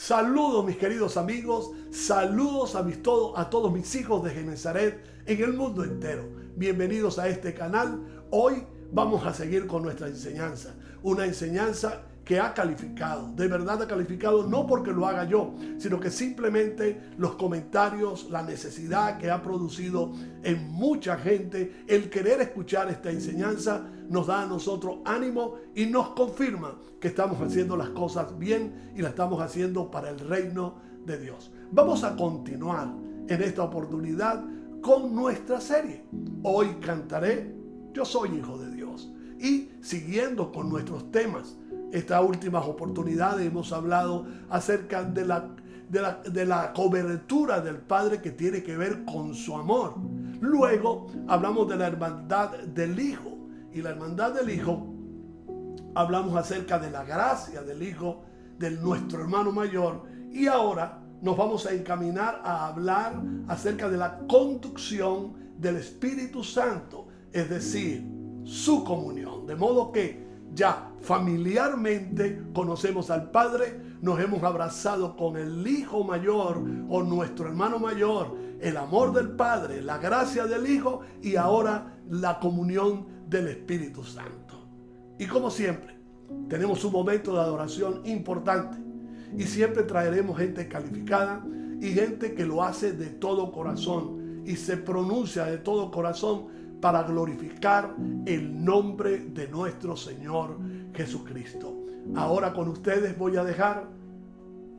Saludos mis queridos amigos, saludos a todos mis hijos de Genesaret en el mundo entero. Bienvenidos a este canal. Hoy vamos a seguir con nuestra enseñanza, una enseñanza que ha calificado, de verdad ha calificado, no porque lo haga yo, sino que simplemente los comentarios, la necesidad que ha producido en mucha gente, el querer escuchar esta enseñanza, nos da a nosotros ánimo y nos confirma que estamos haciendo las cosas bien y las estamos haciendo para el reino de Dios. Vamos a continuar en esta oportunidad con nuestra serie. Hoy cantaré Yo soy hijo de Dios. Y siguiendo con nuestros temas, estas últimas oportunidades hemos hablado acerca de la cobertura del Padre que tiene que ver con su amor. Luego hablamos de la hermandad del Hijo. Y la hermandad del Hijo, hablamos acerca de la gracia del Hijo, de nuestro hermano mayor. Y ahora nos vamos a encaminar a hablar acerca de la conducción del Espíritu Santo, es decir, su comunión. De modo que ya familiarmente conocemos al Padre, nos hemos abrazado con el Hijo mayor o nuestro hermano mayor, el amor del Padre, la gracia del Hijo y ahora la comunión del Espíritu Santo. Y como siempre, tenemos un momento de adoración importante y siempre traeremos gente calificada y gente que lo hace de todo corazón y se pronuncia de todo corazón para glorificar el nombre de nuestro Señor Jesucristo. Ahora con ustedes voy a dejar,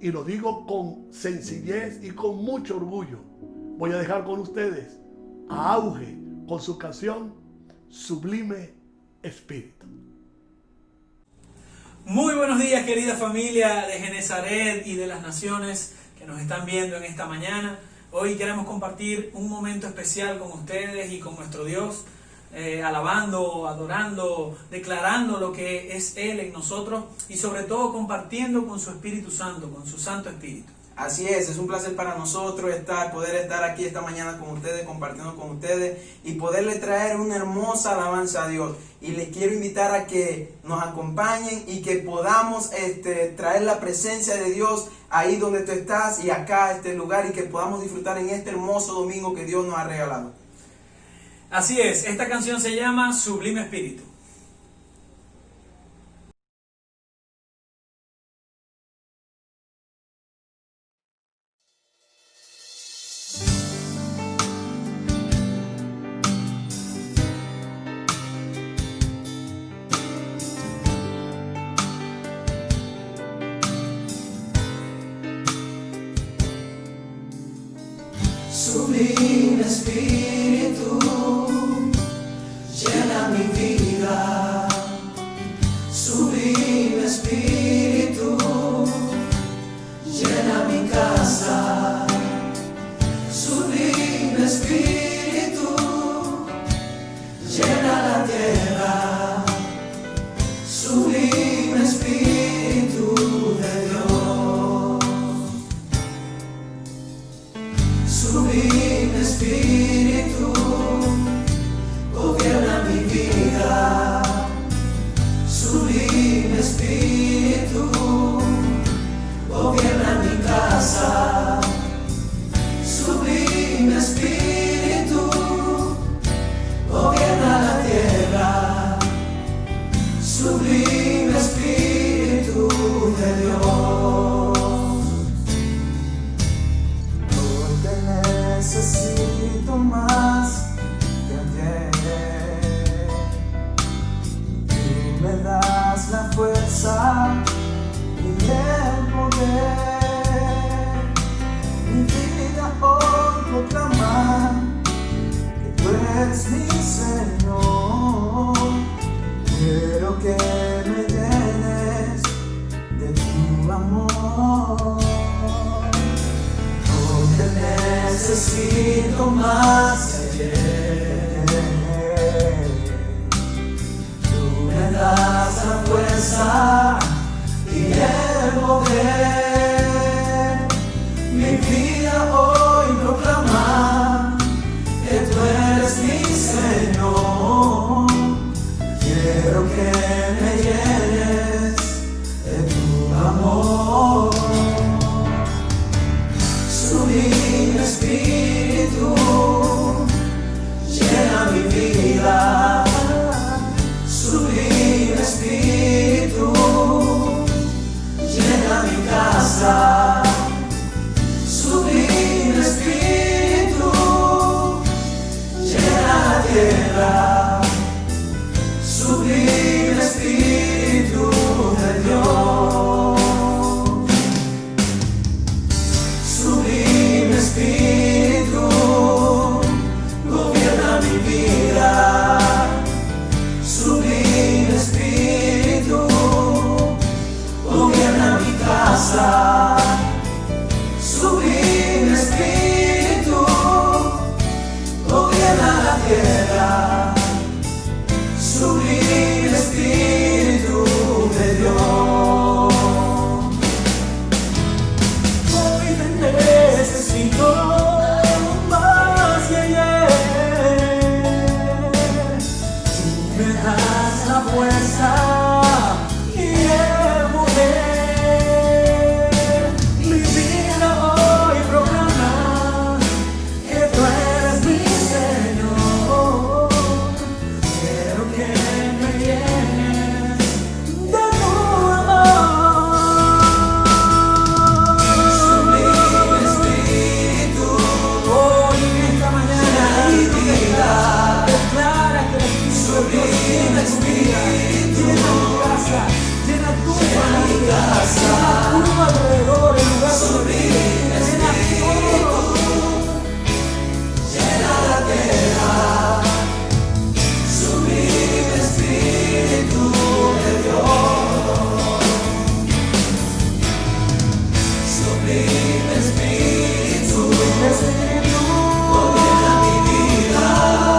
y lo digo con sencillez y con mucho orgullo, voy a dejar con ustedes a Auge con su canción Sublime Espíritu. Muy buenos días, querida familia de Genesaret y de las naciones que nos están viendo en esta mañana. Hoy queremos compartir un momento especial con ustedes y con nuestro Dios, alabando, adorando, declarando lo que es Él en nosotros y sobre todo compartiendo con su Espíritu Santo, con su Santo Espíritu. Así es un placer para nosotros poder estar aquí esta mañana con ustedes, compartiendo con ustedes y poderle traer una hermosa alabanza a Dios. Y les quiero invitar a que nos acompañen y que podamos traer la presencia de Dios ahí donde tú estás y acá a este lugar y que podamos disfrutar en este hermoso domingo que Dios nos ha regalado. Así es, esta canción se llama Sublime Espíritu. Sublime Espíritu, llena mi vida. Sublime Espíritu, llena mi casa. Sublime Espíritu, llena la tierra. Sublime Espíritu de Dios. Sublime Espíritu, gobierna mi vida. Sublime Espíritu, gobierna mi casa. Sublime Espíritu, gobierna la tierra. Sublime Espíritu de Dios. Necesito más que ayer. Tú me das la fuerza y el poder. Mi vida hoy proclama que tú eres mi Señor. Quiero que me llenes de tu amor. Necesito más que ayer. Tú me das la fuerza y el poder. Mi vida hoy proclama que tú eres mi Señor. Quiero que me llenes de tu amor. Sublime Espíritu, llena mi vida. Sublime Espíritu, a mi casa. Sublime Espíritu, llena la tierra. Sublime Espíritu de Dios. Sublime Espíritu, gobierna mi vida. Sublime Espíritu, gobierna mi casa. Sublime Espíritu, gobierna la tierra. Sublime Espíritu de Dios. Hoy te necesito más que ayer. Tú me das la fuerza y el poder. Mi vida hoy proclama que tú eres mi Señor. Quiero que me llenes de tu amor. Sublime Espíritu, hoy en esta mañana mi vida declara que el Sublime Espíritu llena mi casa, llena tu familia, llena tu alrededor, el lugar donde vives, llena todo, llena la tierra. Sublime Espíritu de Dios. Sublime Espíritu, gobierna mi vida,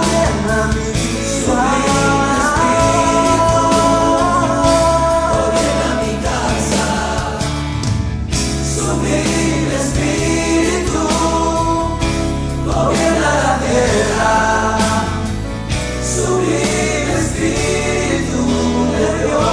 gobierna mi vida. Sublime Espíritu, gobierna mi casa. Sublime Espíritu, gobierna la tierra. Sublime Espíritu de Dios.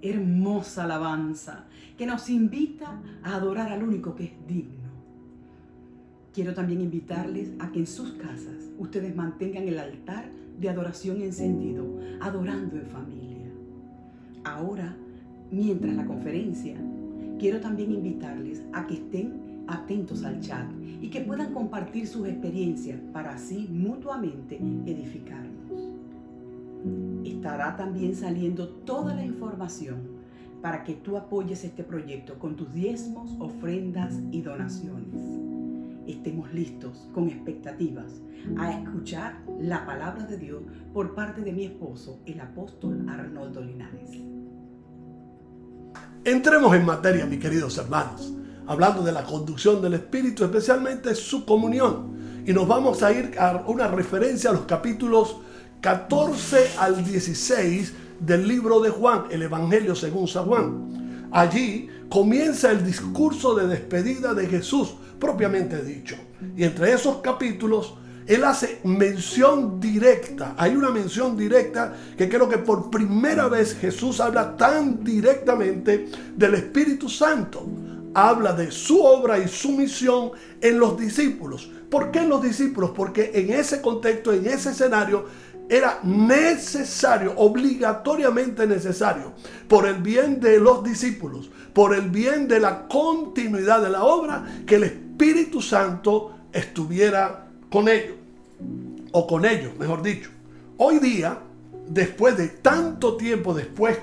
Hermosa alabanza que nos invita a adorar al único que es digno. Quiero también invitarles a que en sus casas ustedes mantengan el altar de adoración encendido, adorando en familia. Ahora, mientras la conferencia, quiero también invitarles a que estén atentos al chat y que puedan compartir sus experiencias para así mutuamente edificarnos. Estará también saliendo toda la información para que tú apoyes este proyecto con tus diezmos, ofrendas y donaciones. Estemos listos con expectativas a escuchar la palabra de Dios por parte de mi esposo, el apóstol Arnoldo Linares. Entremos en materia, mis queridos hermanos, hablando de la conducción del Espíritu, especialmente su comunión. Y nos vamos a ir a una referencia a los capítulos 14 al 16 del libro de Juan, el Evangelio según San Juan. Allí comienza el discurso de despedida de Jesús, propiamente dicho. Y entre esos capítulos, él hace mención directa. Hay una mención directa que creo que por primera vez Jesús habla tan directamente del Espíritu Santo. Habla de su obra y su misión en los discípulos. ¿Por qué en los discípulos? Porque en ese contexto, en ese escenario, era necesario, obligatoriamente necesario, por el bien de los discípulos, por el bien de la continuidad de la obra, que el Espíritu Santo estuviera con ellos, o con ellos, mejor dicho. Hoy día, después de tanto tiempo después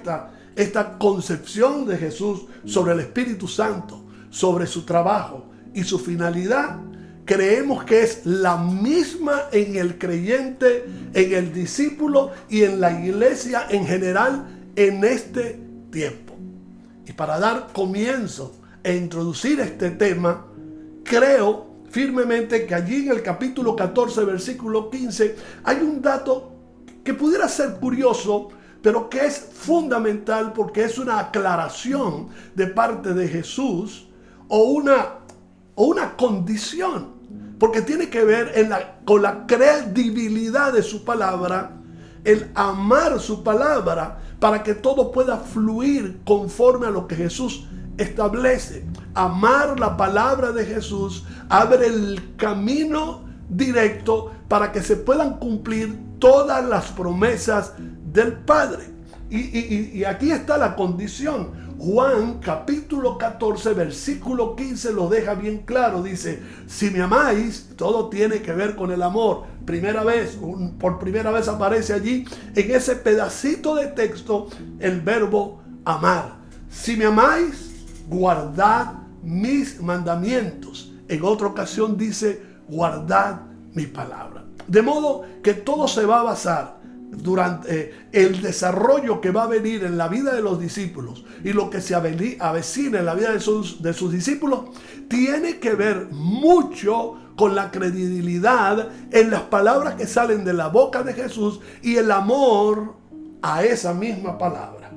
esta concepción de Jesús sobre el Espíritu Santo, sobre su trabajo y su finalidad, creemos que es la misma en el creyente, en el discípulo y en la iglesia en general en este tiempo. Y para dar comienzo e introducir este tema, creo firmemente que allí en el capítulo 14, versículo 15, hay un dato que pudiera ser curioso, pero que es fundamental porque es una aclaración de parte de Jesús o una condición porque tiene que ver con la credibilidad de su palabra, el amar su palabra para que todo pueda fluir conforme a lo que Jesús establece. Amar la palabra de Jesús abre el camino directo para que se puedan cumplir todas las promesas del Padre. Y aquí está la condición. Juan capítulo 14 versículo 15 lo deja bien claro. Dice: si me amáis, todo tiene que ver con el amor. Por primera vez aparece allí en ese pedacito de texto el verbo amar. Si me amáis, guardad mis mandamientos. En otra ocasión dice: guardad mi palabra. De modo que todo se va a basar durante el desarrollo que va a venir en la vida de los discípulos y lo que se avecina en la vida de sus discípulos tiene que ver mucho con la credibilidad en las palabras que salen de la boca de Jesús y el amor a esa misma palabra.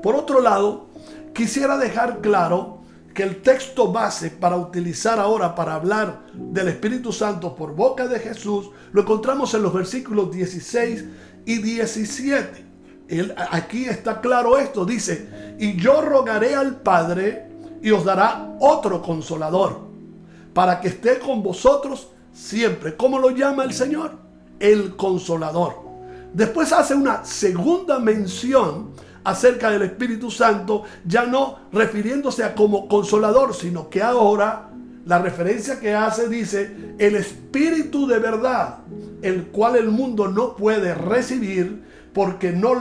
Por otro lado, quisiera dejar claro que el texto base para utilizar ahora para hablar del Espíritu Santo por boca de Jesús lo encontramos en los versículos 16 y 17. Aquí está claro esto, dice: y yo rogaré al Padre y os dará otro consolador para que esté con vosotros siempre. ¿Cómo lo llama el Señor? El Consolador. Después hace una segunda mención acerca del Espíritu Santo, ya no refiriéndose a como consolador, sino que ahora la referencia que hace dice: el Espíritu de verdad, el cual el mundo no puede recibir porque no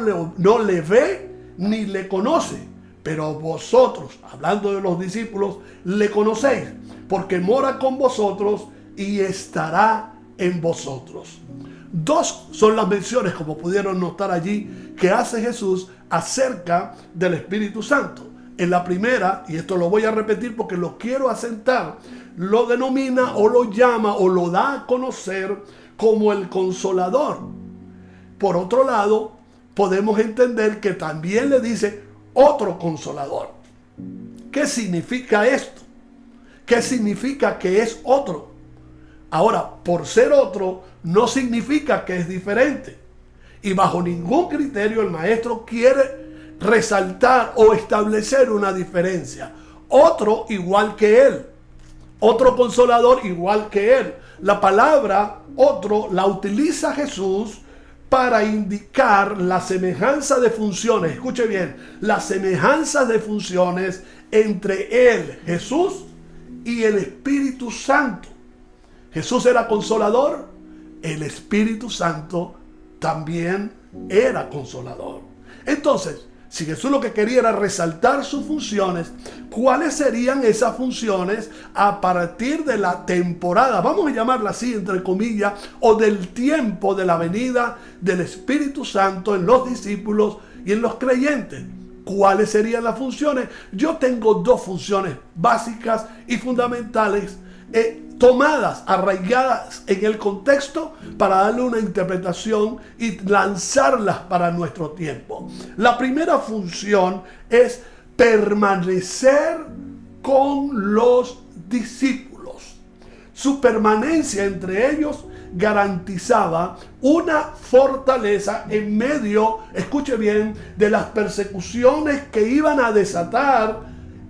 le ve ni le conoce, pero vosotros, hablando de los discípulos, le conocéis porque mora con vosotros y estará en vosotros. Dos son las menciones, como pudieron notar allí, que hace Jesús acerca del Espíritu Santo. En la primera, y esto lo voy a repetir porque lo quiero asentar, lo denomina o lo llama o lo da a conocer como el Consolador. Por otro lado, podemos entender que también le dice otro Consolador. ¿Qué significa esto? ¿Qué significa que es otro? Ahora, por ser otro, no significa que es diferente. Y bajo ningún criterio el maestro quiere resaltar o establecer una diferencia. Otro igual que él. Otro consolador igual que él. La palabra otro la utiliza Jesús para indicar la semejanza de funciones. Escuche bien, las semejanzas de funciones entre él, Jesús, y el Espíritu Santo. Jesús era consolador, el Espíritu Santo también era consolador. Entonces, si Jesús lo que quería era resaltar sus funciones, ¿cuáles serían esas funciones a partir de la temporada, vamos a llamarla así entre comillas, o del tiempo de la venida del Espíritu Santo en los discípulos y en los creyentes? ¿Cuáles serían las funciones? Yo tengo dos funciones básicas y fundamentales tomadas, arraigadas en el contexto para darle una interpretación y lanzarlas para nuestro tiempo. La primera función es permanecer con los discípulos. Su permanencia entre ellos garantizaba una fortaleza en medio, escuche bien, de las persecuciones que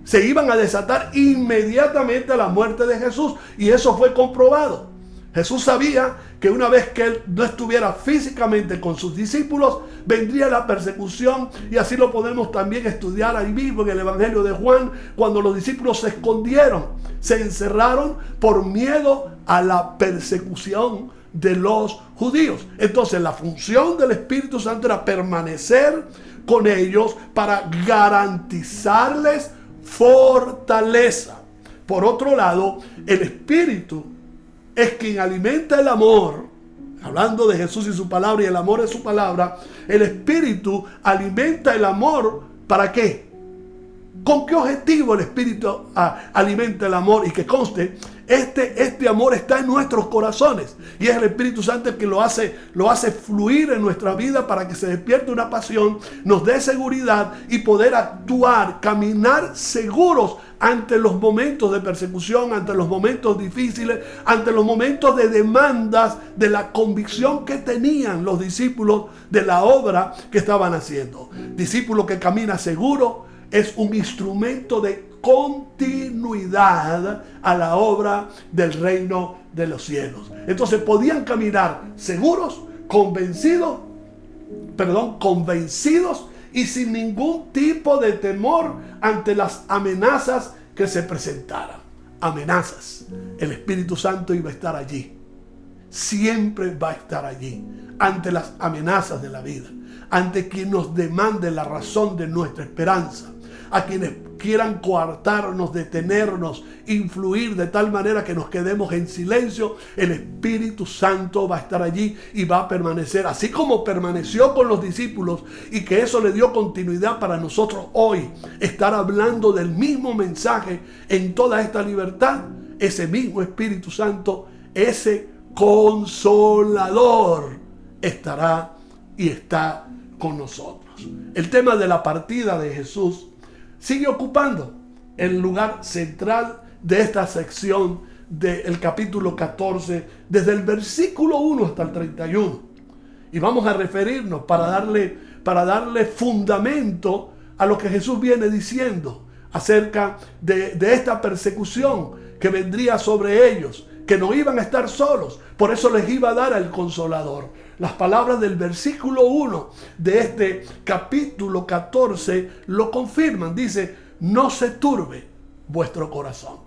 se iban a desatar inmediatamente a la muerte de Jesús. Y eso fue comprobado. Jesús sabía que una vez que él no estuviera físicamente con sus discípulos, vendría la persecución, y así lo podemos también estudiar ahí mismo en el Evangelio de Juan, cuando los discípulos se escondieron, se encerraron por miedo a la persecución de los judíos. Entonces la función del Espíritu Santo era permanecer con ellos para garantizarles fortaleza. Por otro lado, el Espíritu es quien alimenta el amor. Hablando de Jesús y su palabra, y el amor es su palabra, el Espíritu alimenta el amor. ¿Para qué? ¿Con qué objetivo el Espíritu alimenta el amor? Y que conste, este amor está en nuestros corazones, y es el Espíritu Santo el que lo hace fluir en nuestra vida para que se despierte una pasión, nos dé seguridad y poder actuar, caminar seguros ante los momentos de persecución, ante los momentos difíciles, ante los momentos de demandas de la convicción que tenían los discípulos de la obra que estaban haciendo. Discípulo que camina seguro es un instrumento de continuidad a la obra del reino de los cielos. Entonces podían caminar seguros, convencidos y sin ningún tipo de temor ante las amenazas que se presentaran. Amenazas. El Espíritu Santo iba a estar allí. Siempre va a estar allí. Ante las amenazas de la vida. Ante quien nos demande la razón de nuestra esperanza. A quienes quieran coartarnos, detenernos, influir de tal manera que nos quedemos en silencio, el Espíritu Santo va a estar allí y va a permanecer, así como permaneció con los discípulos, y que eso le dio continuidad para nosotros hoy, estar hablando del mismo mensaje en toda esta libertad. Ese mismo Espíritu Santo, ese Consolador, estará y está con nosotros. El tema de la partida de Jesús sigue ocupando el lugar central de esta sección del capítulo 14, desde el versículo 1 hasta el 31. Y vamos a referirnos para darle fundamento a lo que Jesús viene diciendo acerca de esta persecución que vendría sobre ellos, que no iban a estar solos, por eso les iba a dar al Consolador. Las palabras del versículo 1 de este capítulo 14 lo confirman. Dice: no se turbe vuestro corazón.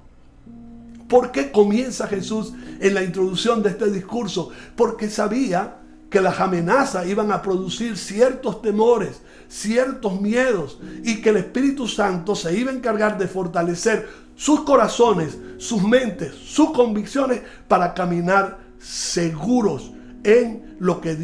¿Por qué comienza Jesús en la introducción de este discurso? Porque sabía que las amenazas iban a producir ciertos temores, ciertos miedos, y que el Espíritu Santo se iba a encargar de fortalecer sus corazones, sus mentes, sus convicciones para caminar seguros en lo que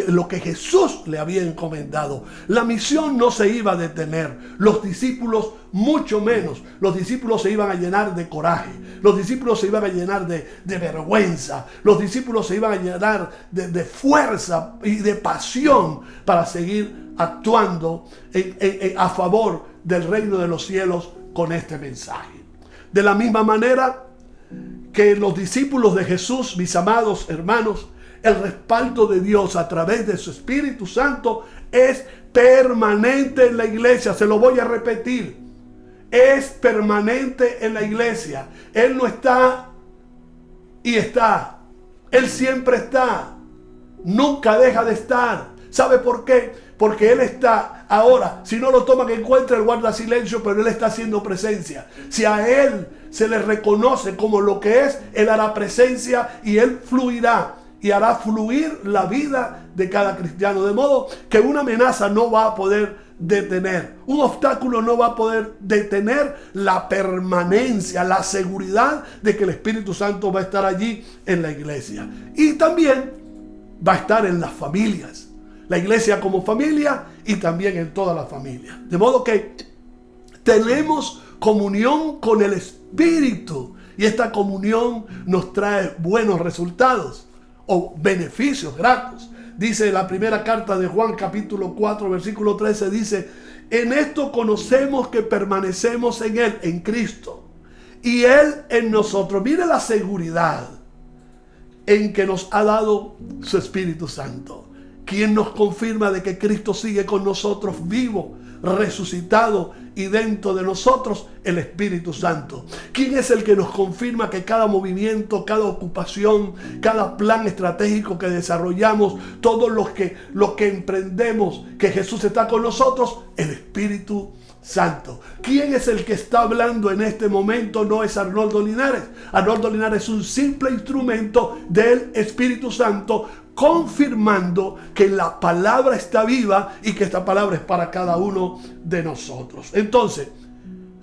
lo que Jesús le había encomendado. La misión no se iba a detener, los discípulos mucho menos. Los discípulos se iban a llenar de coraje, los discípulos se iban a llenar de vergüenza, los discípulos se iban a llenar de fuerza y de pasión para seguir actuando a favor del reino de los cielos con este mensaje. De la misma manera que los discípulos de Jesús, mis amados hermanos, el respaldo de Dios a través de su Espíritu Santo es permanente en la iglesia. Se lo voy a repetir. Es permanente en la iglesia. Él no está y está. Él siempre está. Nunca deja de estar. ¿Sabe por qué? Porque Él está ahora. Si no lo toman en cuenta, Él guarda silencio, pero Él está haciendo presencia. Si a Él se le reconoce como lo que es, Él hará presencia y Él fluirá y hará fluir la vida de cada cristiano. De modo que una amenaza no va a poder detener, un obstáculo no va a poder detener la permanencia, la seguridad de que el Espíritu Santo va a estar allí en la iglesia. Y también va a estar en las familias. La iglesia como familia y también en toda la familia. De modo que tenemos comunión con el Espíritu y esta comunión nos trae buenos resultados o beneficios gratos. Dice la primera carta de Juan capítulo 4 versículo 13, dice: en esto conocemos que permanecemos en Él, en Cristo, y Él en nosotros. Mire la seguridad en que nos ha dado su Espíritu Santo, quien nos confirma de que Cristo sigue con nosotros vivo, resucitado, y dentro de nosotros el Espíritu Santo. ¿Quién es el que nos confirma que cada movimiento, cada ocupación, cada plan estratégico que desarrollamos, todo lo que emprendemos, que Jesús está con nosotros? El Espíritu Santo. ¿Quién es el que está hablando en este momento? No es Arnoldo Linares. Arnoldo Linares es un simple instrumento del Espíritu Santo, confirmando que la palabra está viva y que esta palabra es para cada uno de nosotros. Entonces,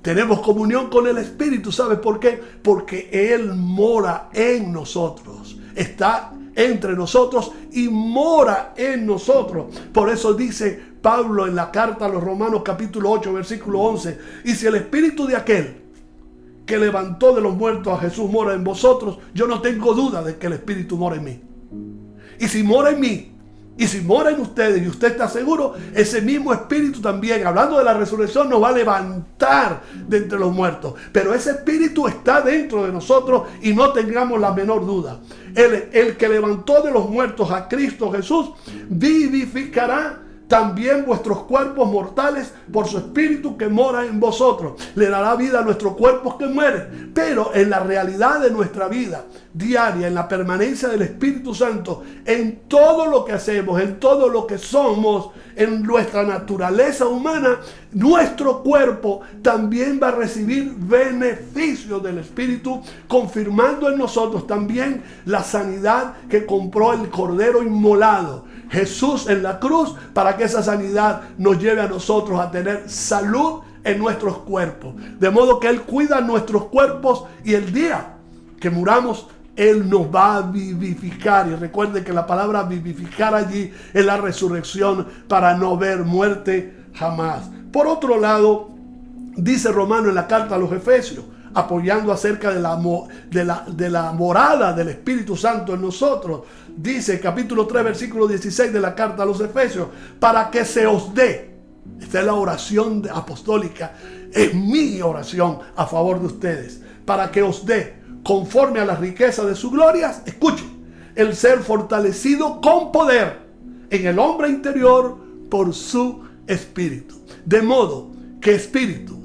tenemos comunión con el Espíritu. ¿Sabe por qué? Porque Él mora en nosotros. Está entre nosotros y mora en nosotros. Por eso dice Pablo en la carta a los Romanos capítulo 8 versículo 11: y si el Espíritu de aquel que levantó de los muertos a Jesús mora en vosotros, yo no tengo duda de que el Espíritu mora en mí. Y si mora en mí, Y si mora en ustedes y usted está seguro, ese mismo Espíritu también, hablando de la resurrección, nos va a levantar de entre los muertos. Pero ese Espíritu está dentro de nosotros y no tengamos la menor duda. El que levantó de los muertos a Cristo Jesús, vivificará también vuestros cuerpos mortales por su Espíritu que mora en vosotros. Le dará vida a nuestros cuerpos que mueren. Pero en la realidad de nuestra vida diaria, en la permanencia del Espíritu Santo, en todo lo que hacemos, en todo lo que somos, en nuestra naturaleza humana, nuestro cuerpo también va a recibir beneficios del Espíritu, confirmando en nosotros también la sanidad que compró el Cordero inmolado, Jesús en la cruz, para que esa sanidad nos lleve a nosotros a tener salud en nuestros cuerpos. De modo que Él cuida nuestros cuerpos y el día que muramos, Él nos va a vivificar. Y recuerden que la palabra vivificar allí es la resurrección para no ver muerte jamás. Por otro lado, dice Romano en la carta a los Efesios, apoyando acerca de la morada del Espíritu Santo en nosotros, dice capítulo 3 versículo 16 de la carta a los Efesios, para que se os dé. Esta es la oración apostólica, es mi oración a favor de ustedes, para que os dé, conforme a las riquezas de sus glorias, escuchen, el ser fortalecido con poder en el hombre interior por su Espíritu. De modo que espíritu,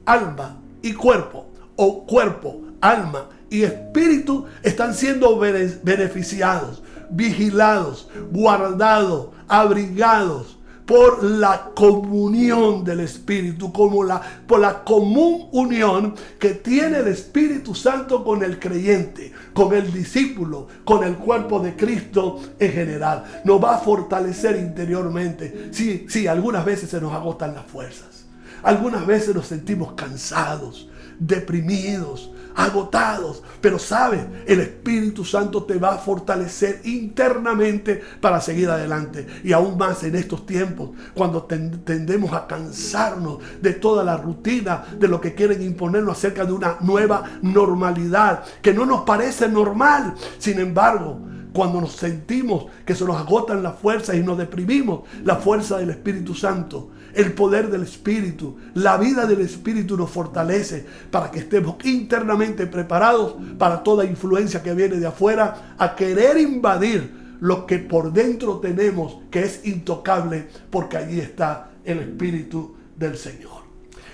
alma y cuerpo, o cuerpo, alma y espíritu están siendo beneficiados, vigilados, guardados, abrigados por la comunión del Espíritu, por la común unión que tiene el Espíritu Santo con el creyente, con el discípulo, con el cuerpo de Cristo en general. Nos va a fortalecer interiormente. Sí, algunas veces se nos agotan las fuerzas. Algunas veces nos sentimos cansados, deprimidos, agotados, pero sabes, el Espíritu Santo te va a fortalecer internamente para seguir adelante. Y aún más en estos tiempos, cuando tendemos a cansarnos de toda la rutina, de lo que quieren imponernos acerca de una nueva normalidad que no nos parece normal. Sin embargo, cuando nos sentimos que se nos agotan las fuerzas y nos deprimimos, la fuerza del Espíritu Santo, el poder del Espíritu, la vida del Espíritu nos fortalece para que estemos internamente preparados para toda influencia que viene de afuera a querer invadir lo que por dentro tenemos, que es intocable, porque allí está el Espíritu del Señor.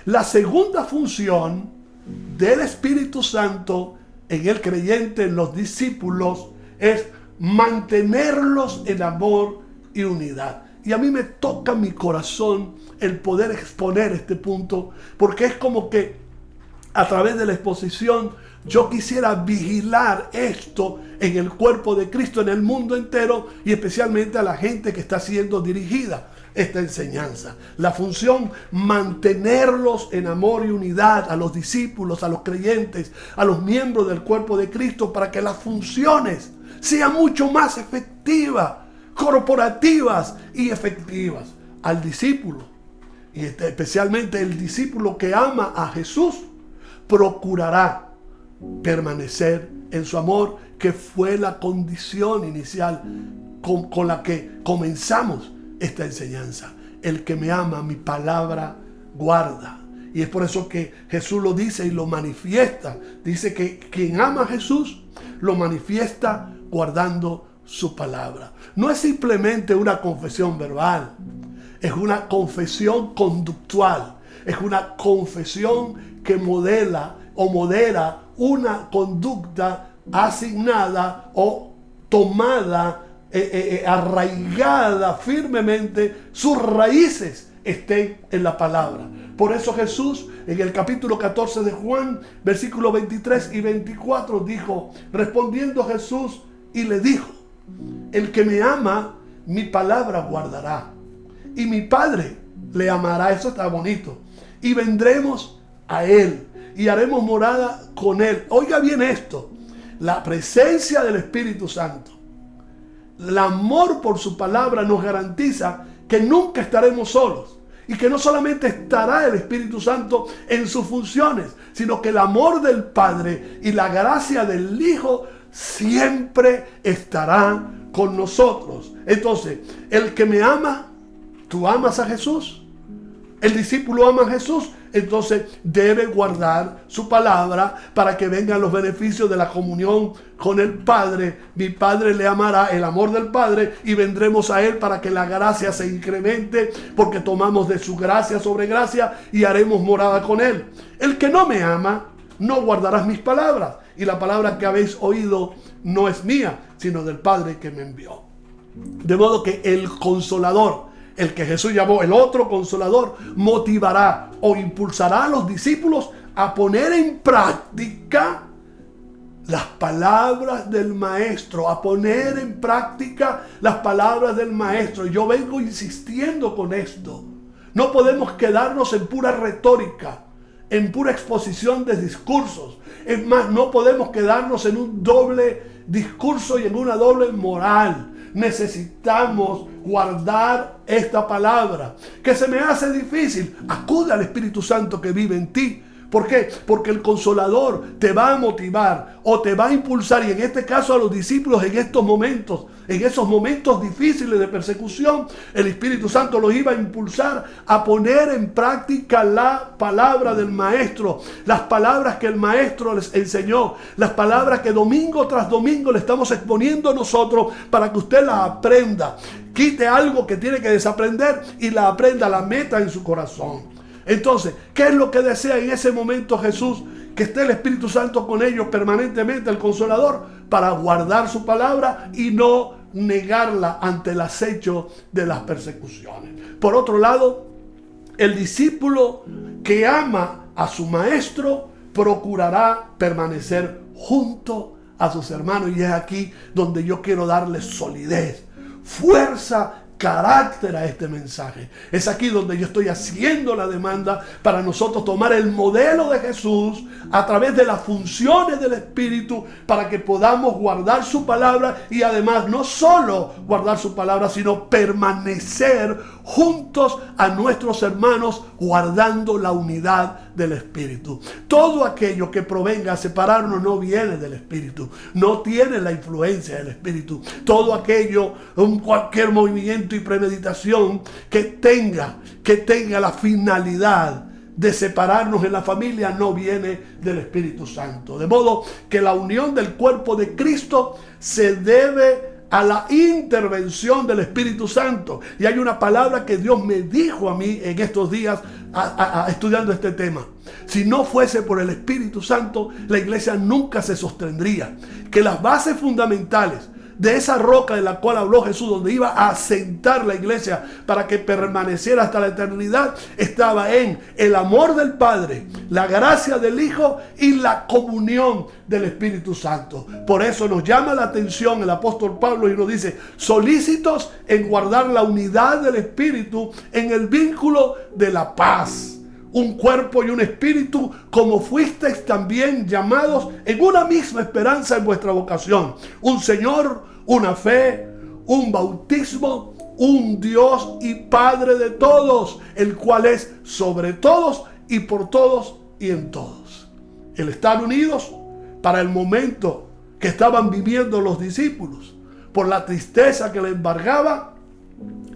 La segunda función del Espíritu Santo en el creyente, en los discípulos, es mantenerlos en amor y unidad. Y a mí me toca mi corazón el poder exponer este punto, porque es como que a través de la exposición yo quisiera vigilar esto en el cuerpo de Cristo, en el mundo entero, y especialmente a la gente que está siendo dirigida esta enseñanza. La función, mantenerlos en amor y unidad, a los discípulos, a los creyentes, a los miembros del cuerpo de Cristo, para que las funciones sean mucho más efectivas, corporativas y efectivas. Al discípulo, y especialmente el discípulo que ama a Jesús, procurará permanecer en su amor, que fue la condición inicial con la que comenzamos esta enseñanza. El que me ama, mi palabra guarda. Y es por eso que Jesús lo dice y lo manifiesta. Dice que quien ama a Jesús lo manifiesta guardando su palabra. No es simplemente una confesión verbal, es una confesión conductual, es una confesión que modela o modera una conducta asignada o tomada, arraigada firmemente, sus raíces estén en la palabra. Por eso Jesús en el capítulo 14 de Juan, versículos 23 y 24 dijo, respondiendo Jesús y le dijo, el que me ama, mi palabra guardará, y mi Padre le amará. Eso está bonito. Y vendremos a Él y haremos morada con Él. Oiga bien esto, la presencia del Espíritu Santo, el amor por su palabra nos garantiza que nunca estaremos solos. Y que no solamente estará el Espíritu Santo en sus funciones, sino que el amor del Padre y la gracia del Hijo siempre estarán con nosotros. Entonces, el que me ama, ¿tú amas a Jesús? El discípulo ama a Jesús, entonces debe guardar su palabra para que vengan los beneficios de la comunión con el Padre. Mi Padre le amará, el amor del Padre, y vendremos a Él para que la gracia se incremente, porque tomamos de su gracia sobre gracia y haremos morada con Él. El que no me ama, no guardarás mis palabras, y la palabra que habéis oído no es mía, sino del Padre que me envió. De modo que el Consolador, el que Jesús llamó el otro Consolador, motivará o impulsará a los discípulos a poner en práctica las palabras del Maestro, a poner en práctica las palabras del Maestro. Yo vengo insistiendo con esto. No podemos quedarnos en pura retórica, en pura exposición de discursos. Es más, no podemos quedarnos en un doble discurso y en una doble moral. Necesitamos guardar esta palabra, que se me hace difícil. Acude al Espíritu Santo que vive en ti. ¿Por qué? Porque el Consolador te va a motivar o te va a impulsar, y en este caso a los discípulos en estos momentos, en esos momentos difíciles de persecución, el Espíritu Santo los iba a impulsar a poner en práctica la palabra del Maestro, las palabras que el Maestro les enseñó, las palabras que domingo tras domingo le estamos exponiendo nosotros para que usted la aprenda, quite algo que tiene que desaprender y la aprenda, la meta en su corazón. Entonces, ¿qué es lo que desea en ese momento Jesús? Que esté el Espíritu Santo con ellos permanentemente, el Consolador, para guardar su palabra y no negarla ante el acecho de las persecuciones. Por otro lado, el discípulo que ama a su Maestro procurará permanecer junto a sus hermanos. Y es aquí donde yo quiero darle solidez, fuerza, carácter a este mensaje. Es aquí donde yo estoy haciendo la demanda para nosotros tomar el modelo de Jesús a través de las funciones del Espíritu, para que podamos guardar su palabra y además no solo guardar su palabra, sino permanecer juntos a nuestros hermanos guardando la unidad del Espíritu. Todo aquello que provenga a separarnos no viene del Espíritu, no tiene la influencia del Espíritu. Todo aquello, cualquier movimiento y premeditación que tenga la finalidad de separarnos en la familia no viene del Espíritu Santo. De modo que la unión del cuerpo de Cristo se debe a la intervención del Espíritu Santo. Y hay una palabra que Dios me dijo a mí en estos días estudiando este tema. Si no fuese por el Espíritu Santo, la iglesia nunca se sostendría. Que las bases fundamentales de esa roca de la cual habló Jesús, donde iba a asentar la iglesia para que permaneciera hasta la eternidad, estaba en el amor del Padre, la gracia del Hijo y la comunión del Espíritu Santo. Por eso nos llama la atención el apóstol Pablo y nos dice: solícitos en guardar la unidad del Espíritu en el vínculo de la paz. Un cuerpo y un espíritu, como fuisteis también llamados en una misma esperanza en vuestra vocación. Un Señor, una fe, un bautismo, un Dios y Padre de todos, el cual es sobre todos y por todos y en todos. El estar unidos para el momento que estaban viviendo los discípulos, por la tristeza que les embargaba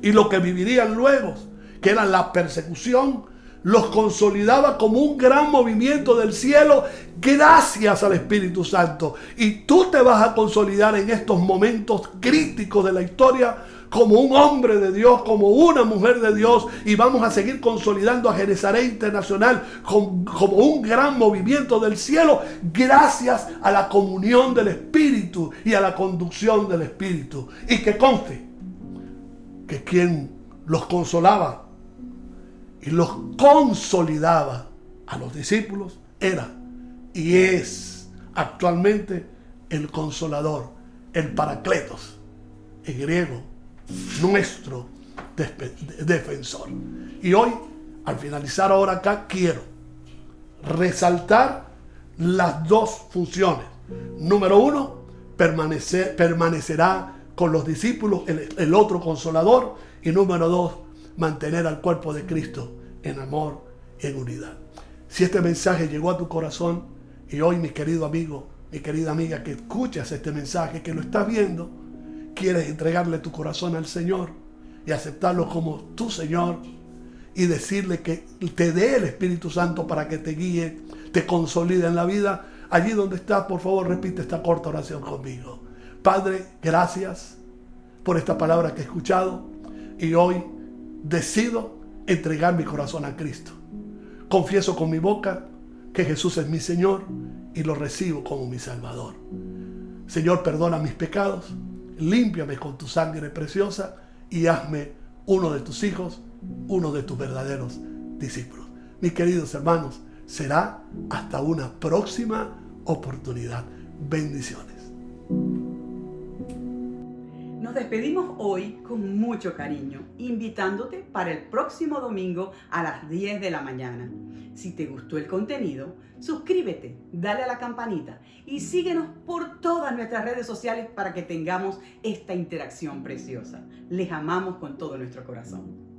y lo que vivirían luego, que era la persecución, los consolidaba como un gran movimiento del cielo gracias al Espíritu Santo. Y tú te vas a consolidar en estos momentos críticos de la historia como un hombre de Dios, como una mujer de Dios, y vamos a seguir consolidando a Genesaret Internacional como un gran movimiento del cielo gracias a la comunión del Espíritu y a la conducción del Espíritu. Y que conste que quien los consolaba y los consolidaba a los discípulos era y es actualmente el Consolador, el Paracletos, en griego, nuestro defensor. Y hoy, al finalizar ahora acá, quiero resaltar las dos funciones. Número uno, permanecerá con los discípulos el otro Consolador. Y número dos, mantener al cuerpo de Cristo en amor y en unidad. Si este mensaje llegó a tu corazón, y hoy, mi querido amigo, mi querida amiga, que escuchas este mensaje, que lo estás viendo, quieres entregarle tu corazón al Señor y aceptarlo como tu Señor y decirle que te dé el Espíritu Santo para que te guíe, te consolide en la vida, allí donde estás, por favor, repite esta corta oración conmigo. Padre, gracias por esta palabra que he escuchado y hoy decido entregar mi corazón a Cristo. Confieso con mi boca que Jesús es mi Señor y lo recibo como mi Salvador. Señor, perdona mis pecados, límpiame con tu sangre preciosa y hazme uno de tus hijos, uno de tus verdaderos discípulos. Mis queridos hermanos, será hasta una próxima oportunidad. Bendiciones. Nos despedimos hoy con mucho cariño, invitándote para el próximo domingo a las 10 de la mañana. Si te gustó el contenido, suscríbete, dale a la campanita y síguenos por todas nuestras redes sociales para que tengamos esta interacción preciosa. Les amamos con todo nuestro corazón.